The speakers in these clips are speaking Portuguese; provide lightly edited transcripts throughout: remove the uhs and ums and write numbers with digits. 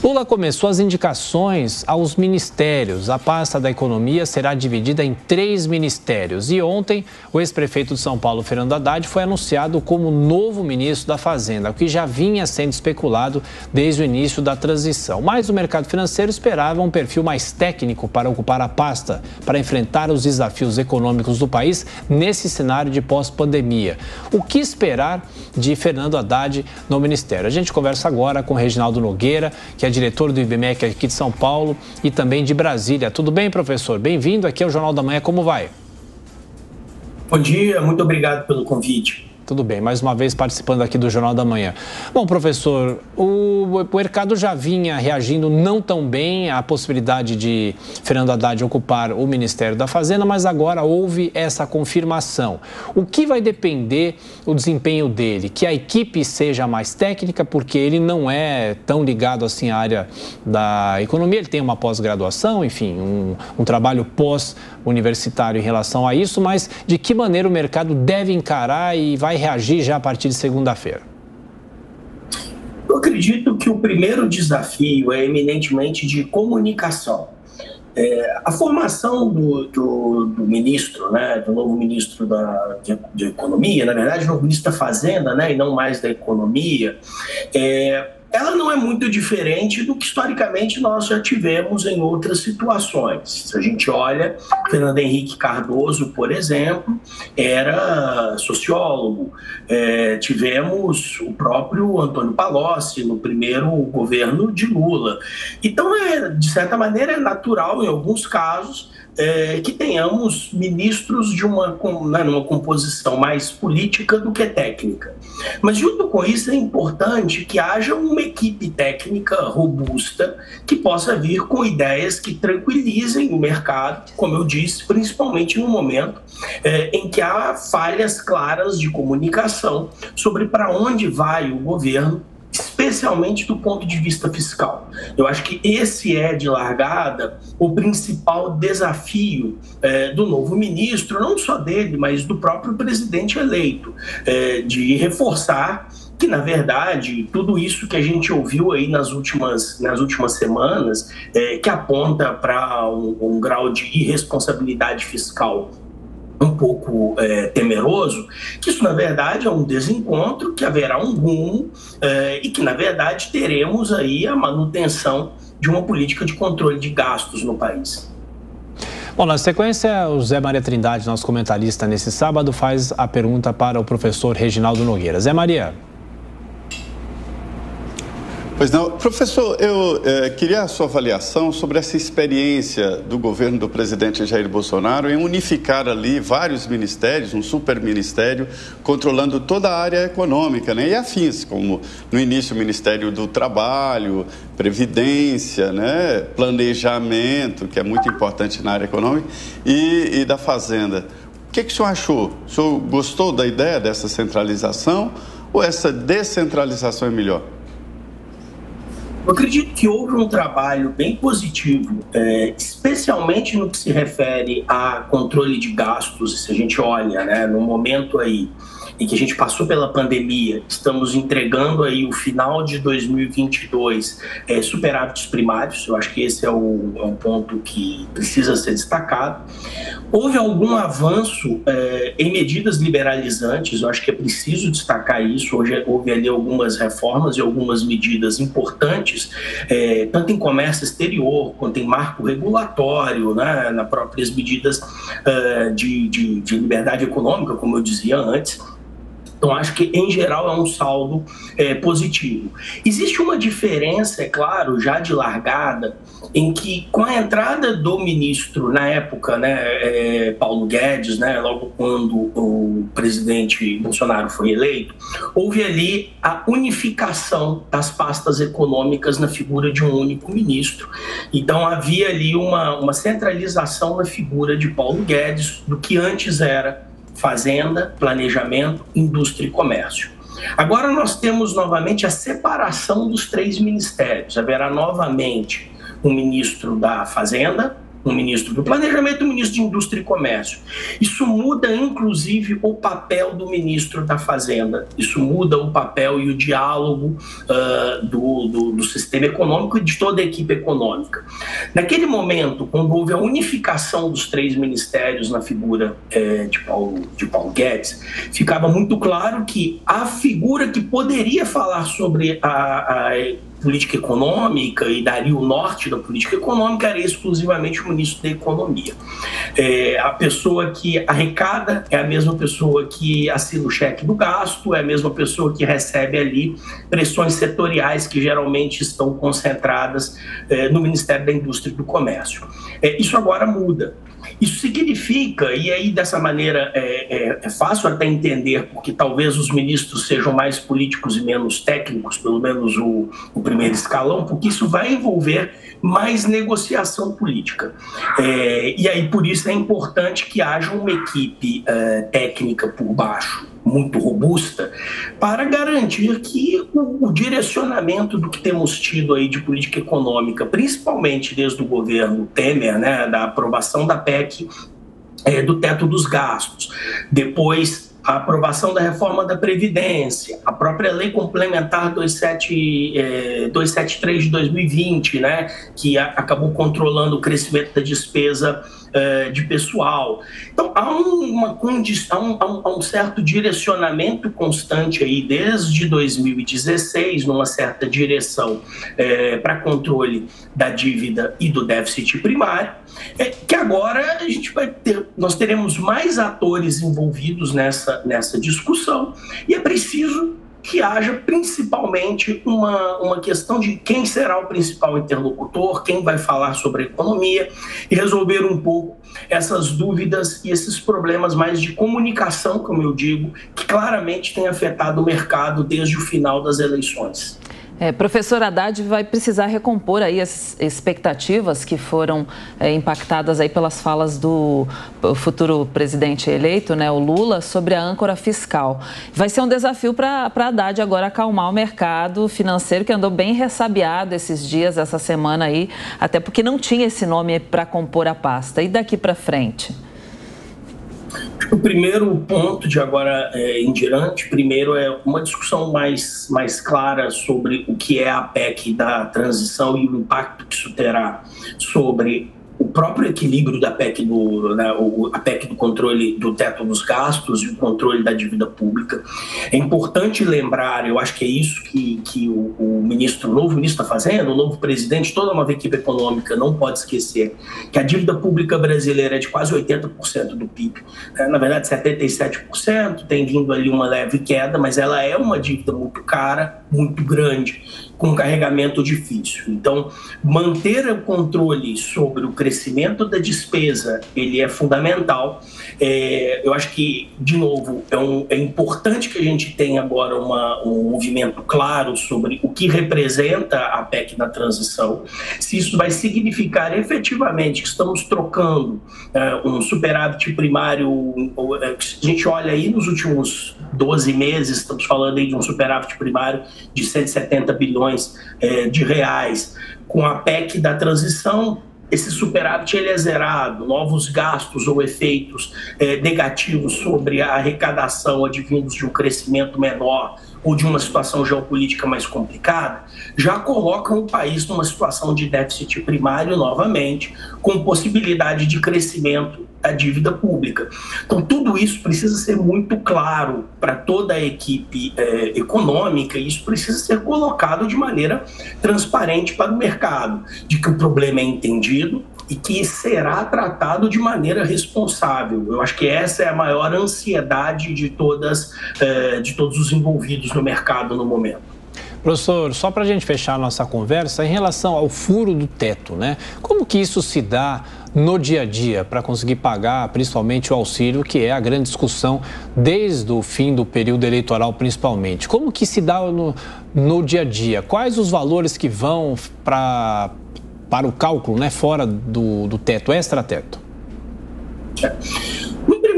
Lula começou as indicações aos ministérios. A pasta da economia será dividida em 3 ministérios. E ontem, o ex-prefeito de São Paulo, Fernando Haddad, foi anunciado como novo ministro da Fazenda, o que já vinha sendo especulado desde o início da transição. Mas o mercado financeiro esperava um perfil mais técnico para ocupar a pasta, para enfrentar os desafios econômicos do país nesse cenário de pós-pandemia. O que esperar de Fernando Haddad no ministério? A gente conversa agora com Reginaldo Nogueira, que é diretor do IBMEC aqui de São Paulo e também de Brasília. Tudo bem, professor? Bem-vindo aqui ao Jornal da Manhã. Como vai? Bom dia, muito obrigado pelo convite. Tudo bem, mais uma vez participando aqui do Jornal da Manhã. Bom, professor, o mercado já vinha reagindo não tão bem à possibilidade de Fernando Haddad ocupar o Ministério da Fazenda, mas agora houve essa confirmação. O que vai depender o desempenho dele? Que a equipe seja mais técnica, porque ele não é tão ligado assim à área da economia, ele tem uma pós-graduação, enfim, um trabalho pós-universitário em relação a isso, mas de que maneira o mercado deve encarar e vai reagir já a partir de segunda-feira? Eu acredito que o primeiro desafio é eminentemente de comunicação. A formação do ministro, né, do novo ministro de Economia, na verdade, o novo ministro da Fazenda, né, e não mais da Economia, ela não é muito diferente do que historicamente nós já tivemos em outras situações. Se a gente olha, Fernando Henrique Cardoso, por exemplo, era sociólogo. Tivemos o próprio Antônio Palocci no primeiro governo de Lula. Então, de certa maneira, é natural, em alguns casos, que tenhamos ministros numa composição mais política do que técnica. Mas, junto com isso, é importante que haja uma equipe técnica robusta que possa vir com ideias que tranquilizem o mercado, como eu disse, principalmente no momento em que há falhas claras de comunicação sobre para onde vai o governo, especialmente do ponto de vista fiscal. Eu acho que esse é, de largada, o principal desafio do novo ministro, não só dele, mas do próprio presidente eleito, de reforçar que, na verdade, tudo isso que a gente ouviu aí nas últimas semanas, que aponta para um grau de irresponsabilidade fiscal um pouco temeroso, que isso, na verdade, é um desencontro, que haverá um rumo e que, na verdade, teremos aí a manutenção de uma política de controle de gastos no país. Bom, na sequência, o Zé Maria Trindade, nosso comentarista nesse sábado, faz a pergunta para o professor Reginaldo Nogueira. Zé Maria. Pois não. Professor, eu queria a sua avaliação sobre essa experiência do governo do presidente Jair Bolsonaro em unificar ali vários ministérios, um superministério, controlando toda a área econômica, né? E afins, como no início o Ministério do Trabalho, Previdência, né? Planejamento, que é muito importante na área econômica, e da Fazenda. O que o senhor achou? O senhor gostou da ideia dessa centralização ou essa descentralização é melhor? Eu acredito que houve um trabalho bem positivo, especialmente no que se refere a controle de gastos. Se a gente olha, né, no momento aí em que a gente passou pela pandemia, estamos entregando aí o final de 2022 superávites primários. Eu acho que esse é um ponto que precisa ser destacado. Houve algum avanço em medidas liberalizantes, eu acho que é preciso destacar isso. Hoje houve ali algumas reformas e algumas medidas importantes, tanto em comércio exterior quanto em marco regulatório, né, nas próprias medidas de liberdade econômica, como eu dizia antes. Então, acho que, em geral, é um saldo positivo. Existe uma diferença, é claro, já de largada, em que, com a entrada do ministro, na época, né, Paulo Guedes, né, logo quando o presidente Bolsonaro foi eleito, houve ali a unificação das pastas econômicas na figura de um único ministro. Então, havia ali uma centralização na figura de Paulo Guedes do que antes era Fazenda, Planejamento, Indústria e Comércio. Agora nós temos novamente a separação dos 3 ministérios. Haverá novamente um ministro da Fazenda, um ministro do Planejamento e um ministro de Indústria e Comércio. Isso muda, inclusive, o papel do ministro da Fazenda. Isso muda o papel e o diálogo do sistema econômico e de toda a equipe econômica. Naquele momento, quando houve a unificação dos 3 ministérios na figura de Paulo Guedes, ficava muito claro que a figura que poderia falar sobre a política econômica e daria o norte da política econômica era exclusivamente o ministro da Economia. A pessoa que arrecada é a mesma pessoa que assina o cheque do gasto, é a mesma pessoa que recebe ali pressões setoriais que geralmente estão concentradas no Ministério da Indústria e do Comércio. Isso agora muda. Isso significa, e aí dessa maneira é fácil até entender, porque talvez os ministros sejam mais políticos e menos técnicos, pelo menos o primeiro escalão, porque isso vai envolver mais negociação política. E aí por isso é importante que haja uma equipe técnica por baixo, muito robusta, para garantir que o direcionamento do que temos tido aí de política econômica, principalmente desde o governo Temer, né, da aprovação da PEC do teto dos gastos, depois a aprovação da reforma da Previdência, a própria lei complementar 273 de 2020, né, que acabou controlando o crescimento da despesa de pessoal. Então, há um certo direcionamento constante aí desde 2016, numa certa direção para controle da dívida e do déficit primário, que agora nós teremos mais atores envolvidos nessa discussão e é preciso que haja principalmente uma questão de quem será o principal interlocutor, quem vai falar sobre a economia e resolver um pouco essas dúvidas e esses problemas mais de comunicação, como eu digo, que claramente tem afetado o mercado desde o final das eleições. Professor Haddad vai precisar recompor aí as expectativas que foram impactadas aí pelas falas do futuro presidente eleito, né, o Lula, sobre a âncora fiscal. Vai ser um desafio para Haddad agora acalmar o mercado financeiro, que andou bem ressabiado esses dias, essa semana aí, até porque não tinha esse nome para compor a pasta. E daqui para frente? O primeiro ponto de agora em diante, primeiro é uma discussão mais clara sobre o que é a PEC da transição e o impacto que isso terá sobre o próprio equilíbrio da PEC a PEC do controle do teto dos gastos e o controle da dívida pública. É importante lembrar, eu acho que é isso que o novo ministro está fazendo, o novo presidente, toda a nova equipe econômica não pode esquecer que a dívida pública brasileira é de quase 80% do PIB. Na verdade, 77%, tem vindo ali uma leve queda, mas ela é uma dívida muito cara, muito grande, com um carregamento difícil. Então, manter o controle sobre o crescimento da despesa, ele é fundamental. Eu acho que, de novo, é importante que a gente tenha agora um movimento claro sobre o que representa a PEC da transição, se isso vai significar efetivamente que estamos trocando um superávit primário. A gente olha aí nos últimos 12 meses, estamos falando aí de um superávit primário de 170 bilhões de reais. Com a PEC da transição, esse superávit ele é zerado, novos gastos ou efeitos negativos sobre a arrecadação advindos de um crescimento menor ou de uma situação geopolítica mais complicada, já colocam o país numa situação de déficit primário novamente, com possibilidade de crescimento da dívida pública. Então, tudo isso precisa ser muito claro para toda a equipe econômica e isso precisa ser colocado de maneira transparente para o mercado, de que o problema é entendido e que será tratado de maneira responsável. Eu acho que essa é a maior ansiedade de todos os envolvidos no mercado no momento. Professor, só para a gente fechar a nossa conversa, em relação ao furo do teto, né? Como que isso se dá no dia a dia para conseguir pagar, principalmente o auxílio, que é a grande discussão desde o fim do período eleitoral, principalmente? Como que se dá no dia a dia? Quais os valores que vão para o cálculo, né, fora do teto, extra-teto?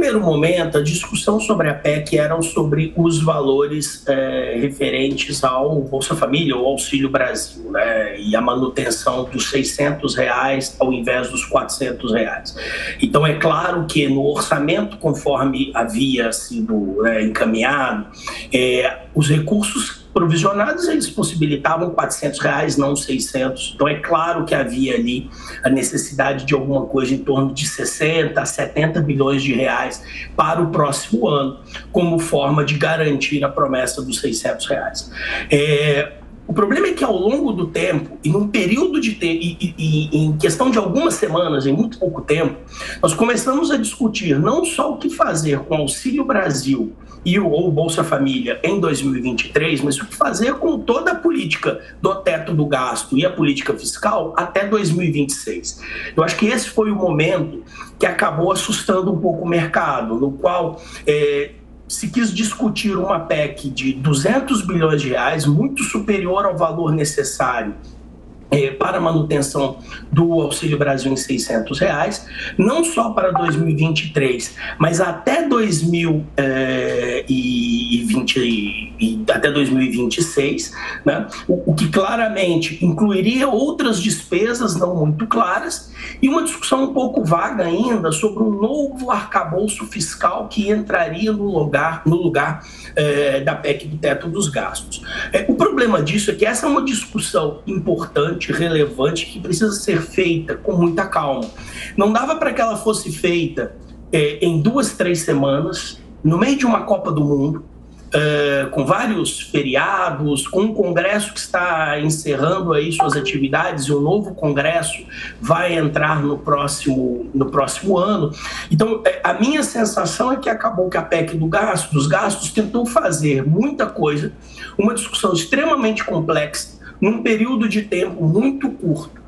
primeiro momento, a discussão sobre a PEC era sobre os valores referentes ao Bolsa Família ou Auxílio Brasil, né? E a manutenção dos R$600 ao invés dos R$400. Então, é claro que no orçamento, conforme havia sido encaminhado, os recursos provisionados, eles possibilitavam R$400, não 600. Então, é claro que havia ali a necessidade de alguma coisa em torno de 60 a 70 bilhões de reais para o próximo ano, como forma de garantir a promessa dos R$600. O problema é que ao longo do tempo, e num período de em questão de algumas semanas, em muito pouco tempo, nós começamos a discutir não só o que fazer com o Auxílio Brasil ou Bolsa Família em 2023, mas o que fazer com toda a política do teto do gasto e a política fiscal até 2026. Eu acho que esse foi o momento que acabou assustando um pouco o mercado, no qual se quis discutir uma PEC de 200 bilhões de reais, muito superior ao valor necessário para a manutenção do Auxílio Brasil em R$600, não só para 2023, mas até 2026, né? O que claramente incluiria outras despesas não muito claras e uma discussão um pouco vaga ainda sobre um novo arcabouço fiscal que entraria no lugar da PEC do teto dos gastos. O problema disso é que essa é uma discussão importante, relevante, que precisa ser feita com muita calma. Não dava para que ela fosse feita em 2, 3 semanas, no meio de uma Copa do Mundo, com vários feriados, com um Congresso que está encerrando aí suas atividades e um novo Congresso vai entrar no próximo ano. Então, a minha sensação é que acabou que a PEC dos gastos tentou fazer muita coisa, uma discussão extremamente complexa, num período de tempo muito curto.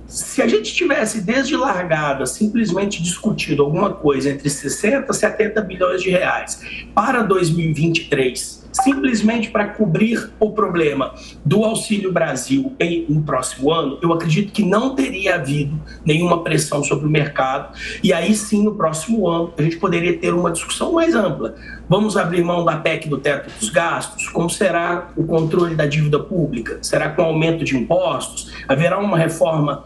Se a gente tivesse desde largada simplesmente discutido alguma coisa entre 60 a 70 bilhões de reais para 2023, simplesmente para cobrir o problema do Auxílio Brasil no próximo ano, eu acredito que não teria havido nenhuma pressão sobre o mercado e aí sim no próximo ano a gente poderia ter uma discussão mais ampla. Vamos abrir mão da PEC do teto dos gastos? Como será o controle da dívida pública? Será com aumento de impostos? Haverá uma reforma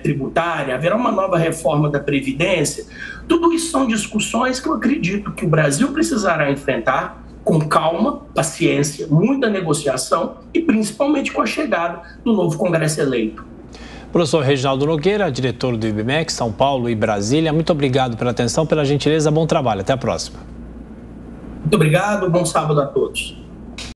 tributária? Haverá uma nova reforma da Previdência? Tudo isso são discussões que eu acredito que o Brasil precisará enfrentar com calma, paciência, muita negociação e principalmente com a chegada do novo Congresso eleito. Professor Reginaldo Nogueira, diretor do IBMEC, São Paulo e Brasília, muito obrigado pela atenção, pela gentileza, bom trabalho. Até a próxima. Muito obrigado, bom sábado a todos.